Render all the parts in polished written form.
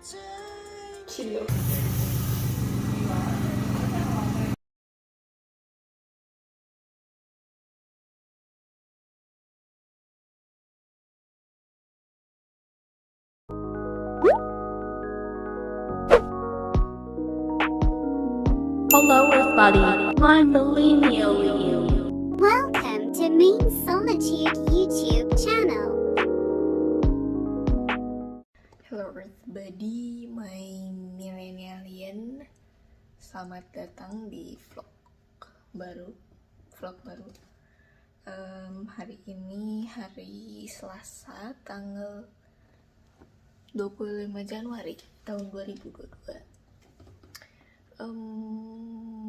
Chill. Hello everybody, I'm Millennial You. Welcome to Main Solitude YouTube channel. Hello everybody, my millennialian. Selamat datang di vlog baru. Hari ini hari Selasa, tanggal 25 Januari tahun 2022.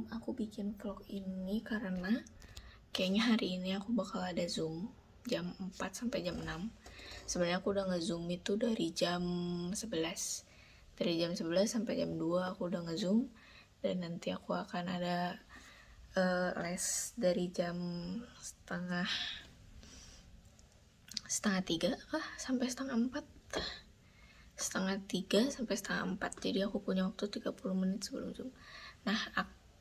Aku bikin vlog ini karena kayaknya hari ini aku bakal ada Zoom jam 4 sampai jam 6. Sebenarnya aku udah nge-Zoom itu dari jam 11. Dari jam 11 sampai jam 2 aku udah nge-Zoom, dan nanti aku akan ada les dari jam setengah 3 sampai setengah 4. Setengah 3 sampai setengah 4. Jadi aku punya waktu 30 menit sebelum Zoom. Nah,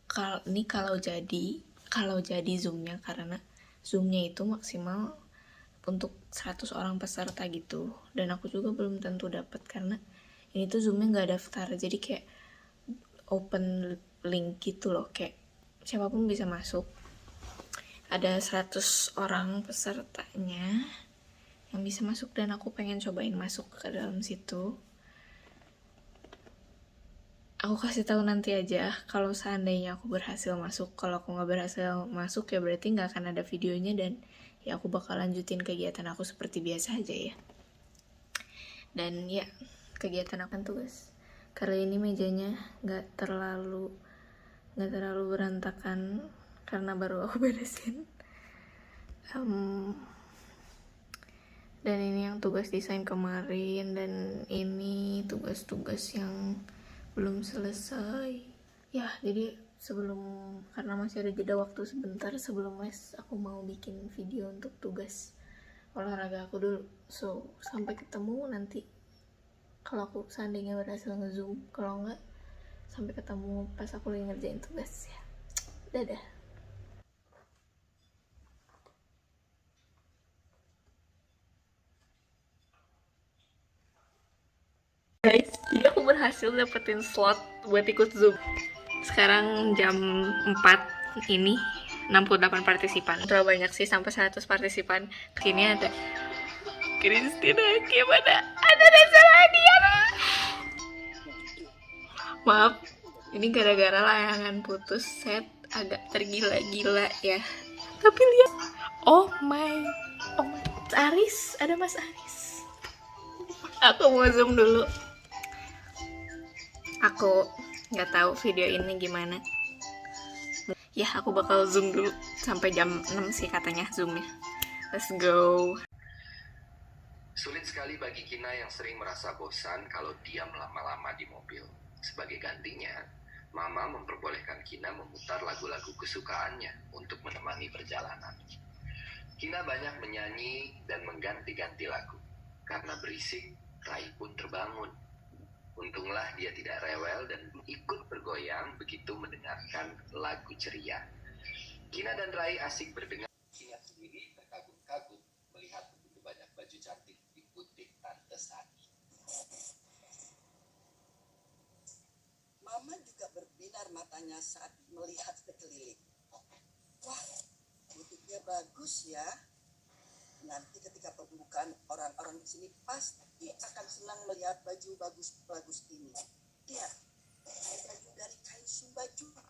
kalau jadi Zoom-nya, karena Zoom-nya itu maksimal untuk 100 orang peserta gitu. Dan aku juga belum tentu dapat karena ini tuh Zoom-nya nggak daftar. Jadi kayak open link gitu loh, kayak siapapun bisa masuk. Ada 100 orang pesertanya yang bisa masuk, dan aku pengen cobain masuk ke dalam situ. Aku kasih tahu nanti aja kalau seandainya aku berhasil masuk. Kalau aku nggak berhasil masuk ya berarti nggak akan ada videonya, dan ya aku bakal lanjutin kegiatan aku seperti biasa aja ya. Dan ya, kegiatan aku kan tugas. Kali ini mejanya nggak terlalu berantakan karena baru aku beresin. Dan ini yang tugas desain kemarin, dan ini tugas-tugas yang belum selesai. Ya, jadi karena masih ada jeda waktu sebentar sebelum les, aku mau bikin video untuk tugas olahraga aku dulu. So, sampai ketemu nanti kalau aku seandainya berhasil nge-Zoom. Kalau enggak, sampai ketemu pas aku lagi ngerjain tugas ya. Dadah. Guys, jadi aku berhasil dapetin slot buat ikut Zoom. Sekarang jam 4 ini 68 partisipan. Terlalu banyak sih, sampai 100 partisipan. Sini ada Christina, gimana? Ada Reza Radiana. Maaf, ini gara-gara layangan putus, set agak tergila-gila ya. Tapi lihat, oh my, Mas Aris, ada Mas Aris. Aku mau zoom dulu. Aku nggak tahu video ini gimana. Ya, aku bakal zoom dulu sampai jam 6 sih katanya zoomnya. Let's go. Sulit sekali bagi Kina yang sering merasa bosan kalau diam lama-lama di mobil. Sebagai gantinya, Mama memperbolehkan Kina memutar lagu-lagu kesukaannya untuk menemani perjalanan. Kina banyak menyanyi dan mengganti-ganti lagu. Karena berisik, Rai pun terbangun. Untunglah dia tidak rewel dan ikut bergoyang begitu mendengarkan lagu ceria. Kina dan Rai asik berdengar. Kina sendiri terkagum-kagum melihat begitu banyak baju cantik di butik Tante Sani. Mama juga berbinar matanya saat melihat sekeliling. Wah, butiknya bagus ya. Nanti ketika pembukaan, orang-orang di sini pasti akan senang melihat baju bagus-bagus ini. Lihat, baju dari kain sumba juga.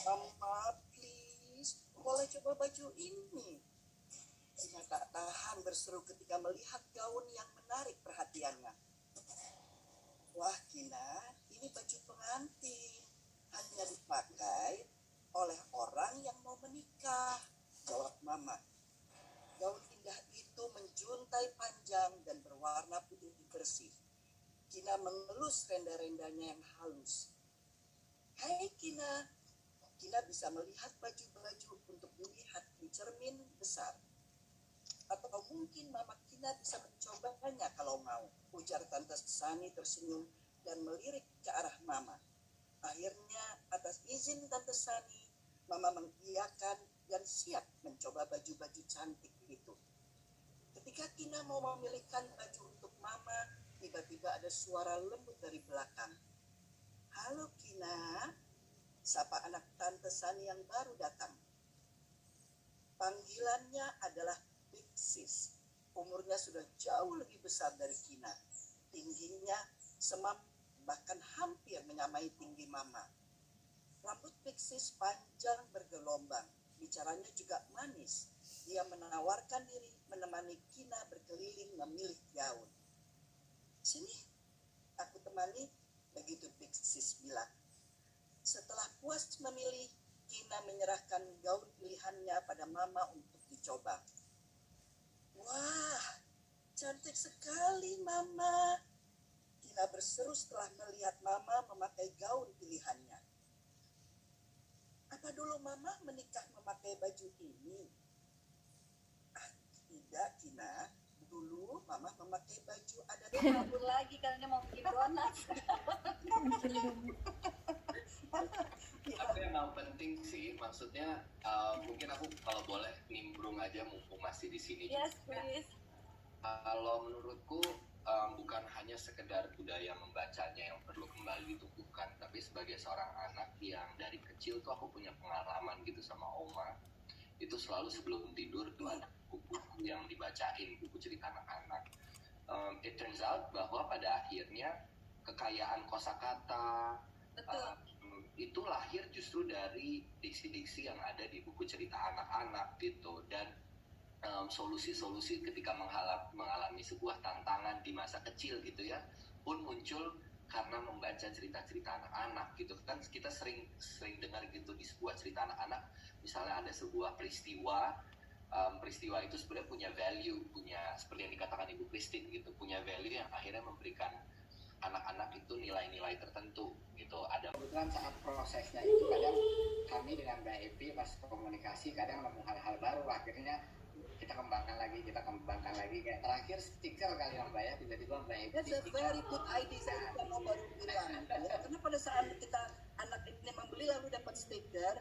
Mama, please, boleh coba baju ini. Kina tak tahan berseru ketika melihat gaun yang menarik perhatiannya. Wah, Kina, ini baju pengantin. Hanya dipakai oleh orang yang mau menikah, jawab Mama. Gaun indah itu menjuntai panjang dan berwarna putih bersih. Kina mengelus renda-rendanya yang halus. Hai Kina, Kina bisa melihat baju-baju untuk dilihat di cermin besar. Atau mungkin Mama Kina bisa mencobanya kalau mau, Ujar Tante Sani tersenyum dan melirik ke arah Mama. Akhirnya atas izin Tante Sani, Mama mengiyakan dan siap mencoba baju-baju cantik itu. Ketika Kina mau memilihkan baju untuk Mama, tiba-tiba ada suara lembut dari belakang. "Halo Kina," sapa anak Tante Sani yang baru datang. Panggilannya adalah Big Sis. Umurnya sudah jauh lebih besar dari Kina. Tingginya semam bahkan hampir menyamai tinggi Mama. Rambut Big Sis panjang bergelombang. Bicaranya juga manis. Dia menawarkan diri menemani Kina berkeliling memilih gaun. "Sini, aku temani," begitu Big Sis bilang. Setelah puas memilih, Kina menyerahkan gaun pilihannya pada Mama untuk dicoba. "Wah, cantik sekali Mama," Kina berseru setelah melihat Mama memakai gaun pilihannya. "Apa dulu Mama menikah memakai baju ini?" "Tidak, Kina. Dulu Mama memakai baju adat." Kabur lagi karena mau bikin donat. Tapi emang penting sih, maksudnya mungkin aku kalau boleh nimbrung aja mumpung masih di sini. Yes, please. Kalau menurutku bukan hanya sekedar budaya membacanya yang perlu kembali ditumbuhkan, tapi sebagai seorang anak yang dari kecil tuh aku punya pengalaman gitu sama oma. Itu selalu sebelum tidur tuh ada buku yang dibacain, buku cerita anak-anak. It turns out bahwa pada akhirnya kekayaan kosakata itu lahir justru dari diksi-diksi yang ada di buku cerita anak-anak gitu. Dan solusi-solusi ketika mengalami sebuah tantangan di masa kecil gitu ya pun muncul karena membaca cerita-cerita anak-anak gitu kan. Kita sering dengar gitu di sebuah cerita anak-anak, misalnya ada sebuah peristiwa itu sebenarnya punya value, punya seperti yang dikatakan Ibu Christine gitu, punya value yang akhirnya memberikan anak-anak itu nilai-nilai tertentu gitu. Ada kebetulan saat prosesnya itu kadang kami dengan Mbak Evi pas komunikasi kadang nemu hal-hal baru, akhirnya kita kembangkan lagi kayak terakhir stiker kali ya Mbak ya, tiba-tiba Mbak Evi That's a very good idea, saya juga mau baru bilang ya. Karena pada saat kita anak ini membeli lalu dapat stiker,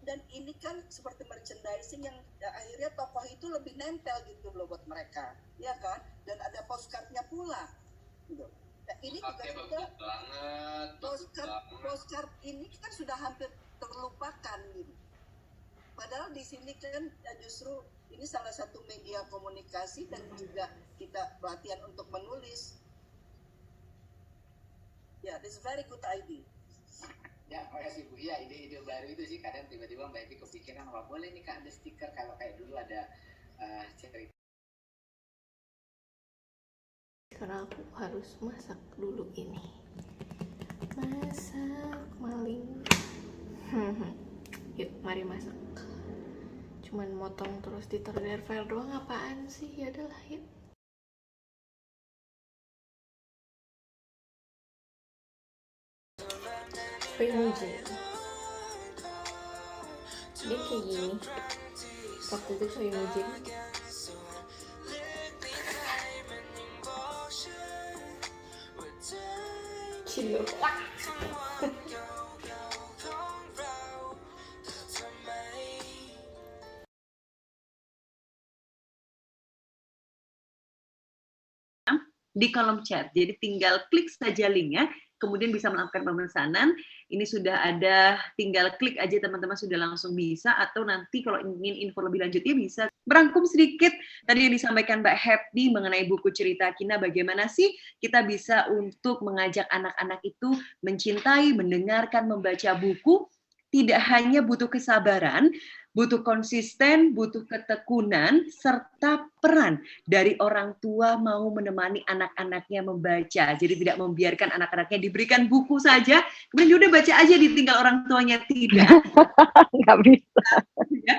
dan ini kan seperti merchandising yang akhirnya tokoh itu lebih nempel gitu loh buat mereka, ya kan? Dan ada postcardnya pula gitu. Nah, ini juga postcard ini kan sudah hampir terlupakan gitu. Padahal di sini kan justru ini salah satu media komunikasi dan juga kita pelatihan untuk menulis. Ya, this is very good idea. ya makasih Bu. Ya ide-ide baru itu sih kadang tiba-tiba Mbak Evi kepikiran wah boleh nih Kak ada stiker kalau kayak dulu ada cerita. Sekarang aku harus masak dulu ini. Masak maling. Yuk, mari masak. Cuman motong terus ditaruh di air fryer doang, apaan sih? Ya udahlah, yuk. Primuji. Dia kayak gini. Waktu itu Primuji. Cilo. Di kolom chat, jadi tinggal klik saja linknya, kemudian bisa melakukan pemesanan. Ini sudah ada, tinggal klik aja teman-teman sudah langsung bisa, atau nanti kalau ingin info lebih lanjutnya bisa. Merangkum sedikit tadi yang disampaikan Mbak Happy mengenai buku cerita Kina, bagaimana sih kita bisa untuk mengajak anak-anak itu mencintai, mendengarkan, membaca buku. Tidak hanya butuh kesabaran, butuh konsisten, butuh ketekunan, serta peran dari orang tua mau menemani anak-anaknya membaca. Jadi tidak membiarkan anak-anaknya diberikan buku saja, kemudian udah baca aja ditinggal orang tuanya, tidak. Nggak bisa. Ya.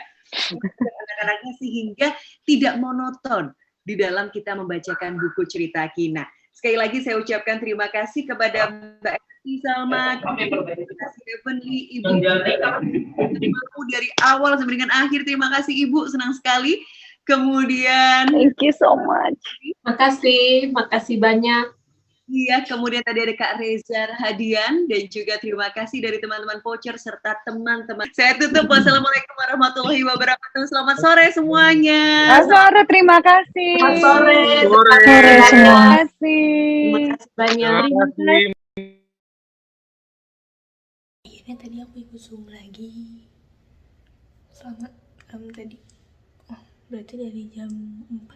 Anak-anaknya sehingga tidak monoton di dalam kita membacakan buku cerita Kina. Sekali lagi saya ucapkan terima kasih kepada Mbak Esti Salma, terima kasih Evenly, Ibu dari awal sampai dengan akhir. Terima kasih Ibu, senang sekali. kemudian Thank you so much. Makasih banyak. iya, kemudian tadi ada Kak Reza Hadian dan juga terima kasih dari teman-teman voucher serta teman-teman. Saya tutup. Wassalamualaikum warahmatullahi wabarakatuh. Selamat sore semuanya. Selamat sore, terima kasih. Selamat sore. Sore Terima semua. kasih. Terima kasih. Banyak. Akhirnya tadi aku ikut Zoom lagi. Selamat tadi. Oh, berarti dari jam 4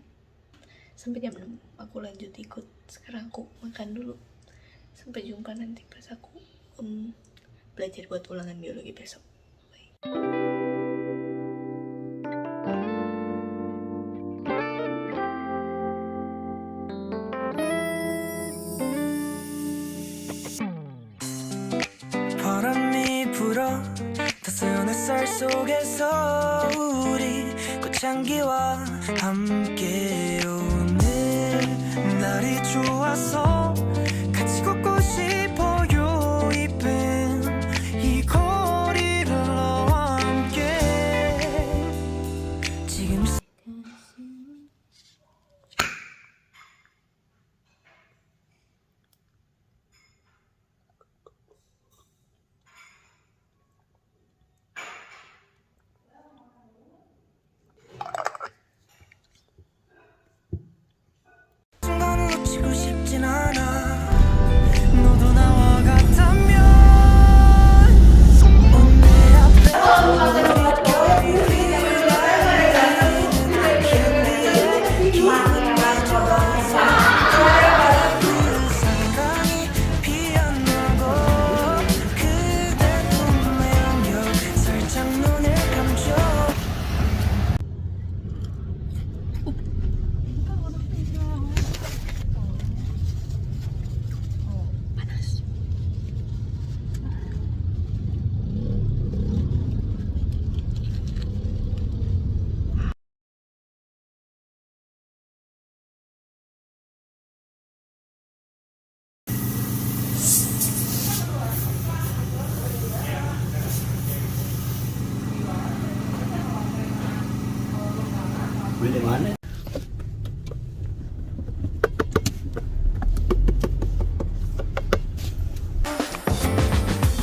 sampai jam 6 aku lanjut ikut. Sekarang aku makan dulu. Sampai jumpa nanti pas aku belajar buat ulangan biologi besok. Bye. 바람이 불어 따스한 햇살 속에서 우리 꽃향기와 함께 오늘 날이 좋아서 같이 걷고 싶어요 이쁜 이 거리를 너와 함께 지금 순간을 놓치고 싶진 않아 너도 나와 같다면 내 앞에 사랑이 피어나고 그대 품에 안겨 살짝 눈을 감죠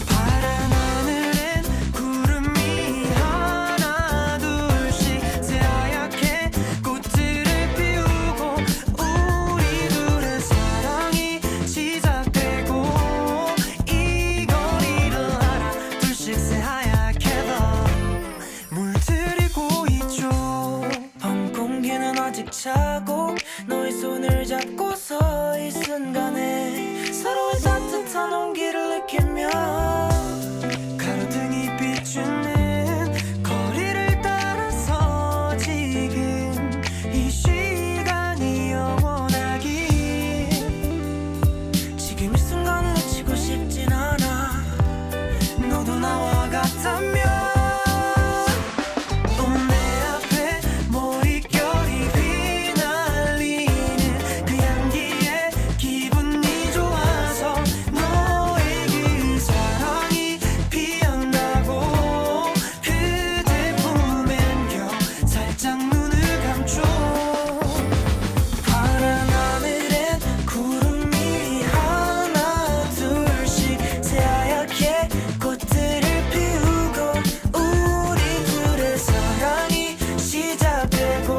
파란 하늘엔 구름이 하나 둘씩 새하얗게 꽃들을 피우고 우리 둘의 사랑이 시작되고 이 거리를 하나 둘씩 새하얗게 더 물들이고 있죠 밤 공기는 아직 차고 너의 손을 잡고서 이 순간에 서로의 따뜻한 온기를 느끼며 가로등이 비추는 거리를 따라서 지금 이 시간이 영원하길 지금 이 순간을 놓치고 싶진 않아 너도 나와 같다면 내 앞에 머릿결이 휘날리는 그 향기에 기분이 좋아서 너의 그 사랑이 피어나고 그대 품에 안겨 살짝 눈을 감죠 파란 하늘엔 구름이 하나 둘씩 새하얗게 꽃들을 피우고 우리 둘의 사랑이 시작되고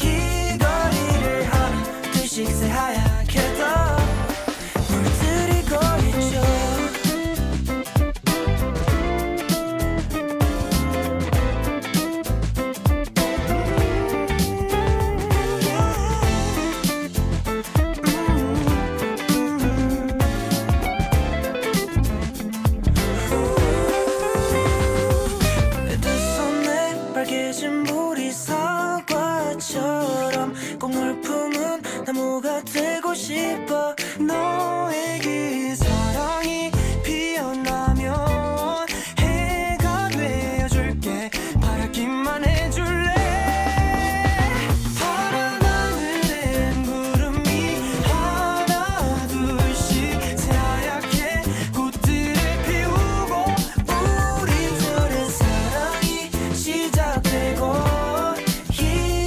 이 거리를 하나 둘씩 새하얗게 더 물들이고 있죠 내 두 손에 빨개진 물이 사과처럼 꼭 널 품은 나무가 되고 싶어 너의 그 사랑이 피어나면 해가 되어줄게 바라기만 해줄래 파란 하늘엔 구름이 하나 둘씩 새하얗게 꽃들을 피우고 우리 둘의 사랑이 시작되고 이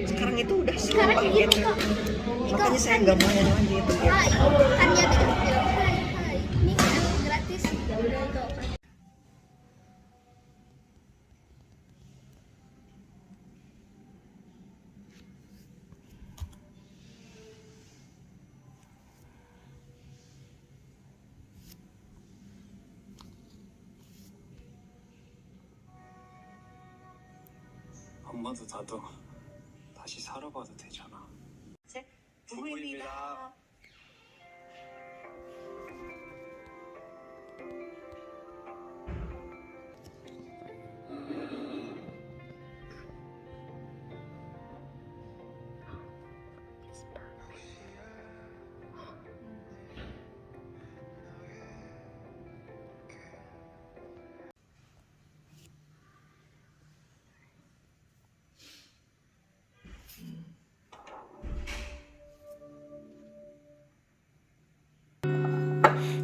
Sekarang itu udah sekarang gitu. Makanya saya nggak mau yang gitu. Kan dia bilang ini kan gratis. Ya udah itu. 엄마도 나도 다시 살아봐도 되잖아. 부부입니다.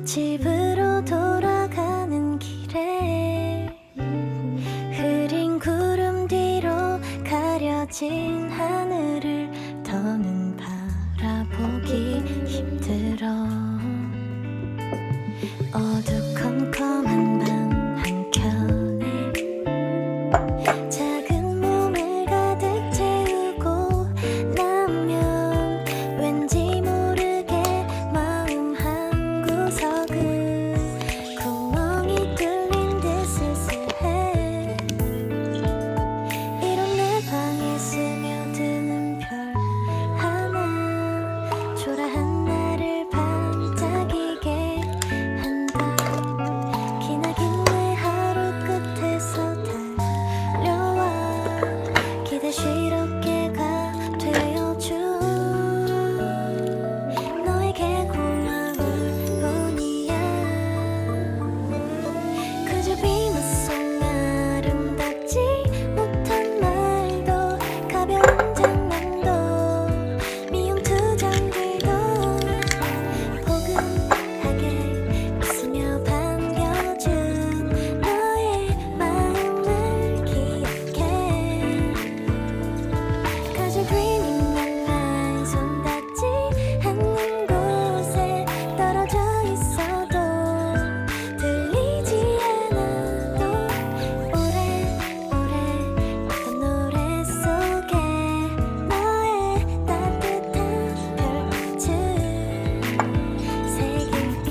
집으로 돌아가는 길에 흐린 구름 뒤로 가려진 하늘을 더는 바라보기 힘들어 어두컴컴한 방 한켠에 작은 몸을 가득 채우고 나면 왠지 모르게 마음 한구석은 구멍이 뚫린 듯 쓸쓸해 이런 내 방에 스며드는 별 하나 초라한 나를 반짝이게 한다 기나긴 내 하루 끝에서 달려와 기대 쉬럽게가 되어준 너에게 고마울 뿐이야 그저 비무 속 아름답지 못한 말도 가벼운 장난도 미운 투정들도 포근하게 웃으며 반겨준 너의 마음을 기억해 가장 dreaming 날 손 닿지 않는 곳에 떨어져 있어도 들리지 않아도 오래오래 어떤 노래 속에 너의 따뜻한 별빛을 새길게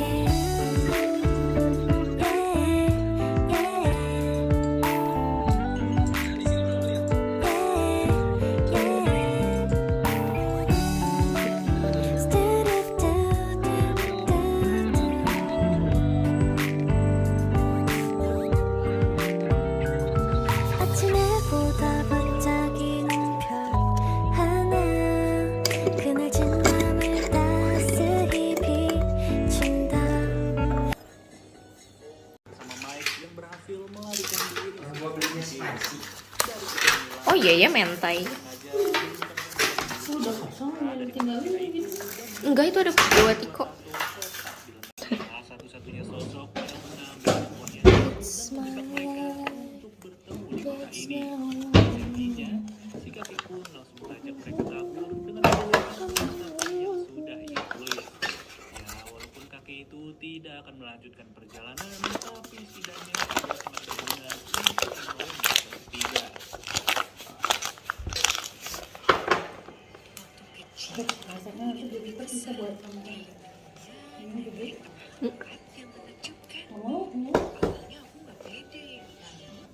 아침에 보다 반짝이는 별 하나 그날 진 맘을 따스히 비춘다 Oh iya ya, mentai. Enggak, itu ada buat Iko. satu-satunya sosok It's my life, that's my home. Sikapi pun langsung mengajak mereka kabur dengan yang sudah ia tulis. Ya, walaupun kakek itu tidak akan melanjutkan perjalanan, tapi setidaknya dia sangat berguna untuk menolong mereka bertiga.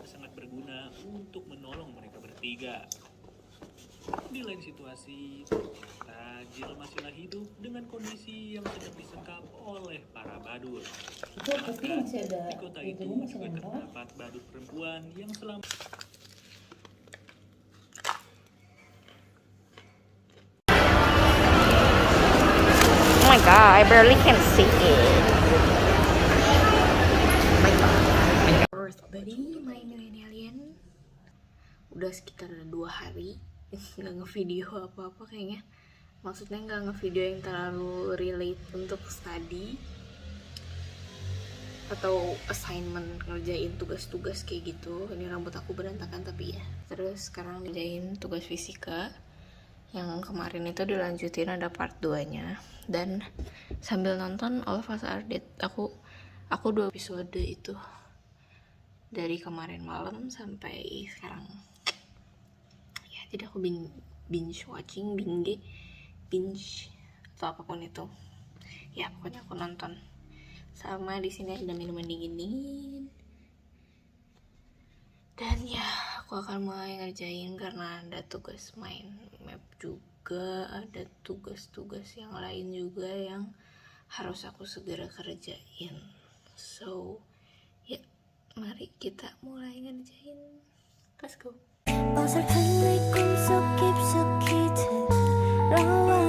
Sangat berguna untuk menolong mereka bertiga. Di lain situasi, Tajil masihlah hidup dengan kondisi yang sedang disekap oleh para badut. Maka, di kota itu juga terdapat badut perempuan yang selama Oh my god, I barely can see it. Earth Buddy, main ini alien. Udah sekitar 2 hari nggak ngevideo apa-apa kayaknya. Maksudnya nggak ngevideo yang terlalu relate untuk study. atau assignment, ngerjain tugas-tugas kayak gitu. Ini rambut aku berantakan tapi ya. Terus sekarang ngerjain tugas fisika yang kemarin itu dilanjutin, ada part 2-nya. Dan sambil nonton All of Us Are Dead, aku 2 episode itu dari kemarin malam sampai sekarang. Ya, jadi aku binge watching, binge atau apapun itu. Ya, pokoknya aku nonton. Sama di sini ada minuman dingin. Dan ya, aku akan mulai ngerjain karena ada tugas main map juga, ada tugas-tugas yang lain juga yang harus aku segera kerjain. So, ya, mari kita mulai ngerjain. Let's go. 어설픈 내 꿈속 깊숙이 들어와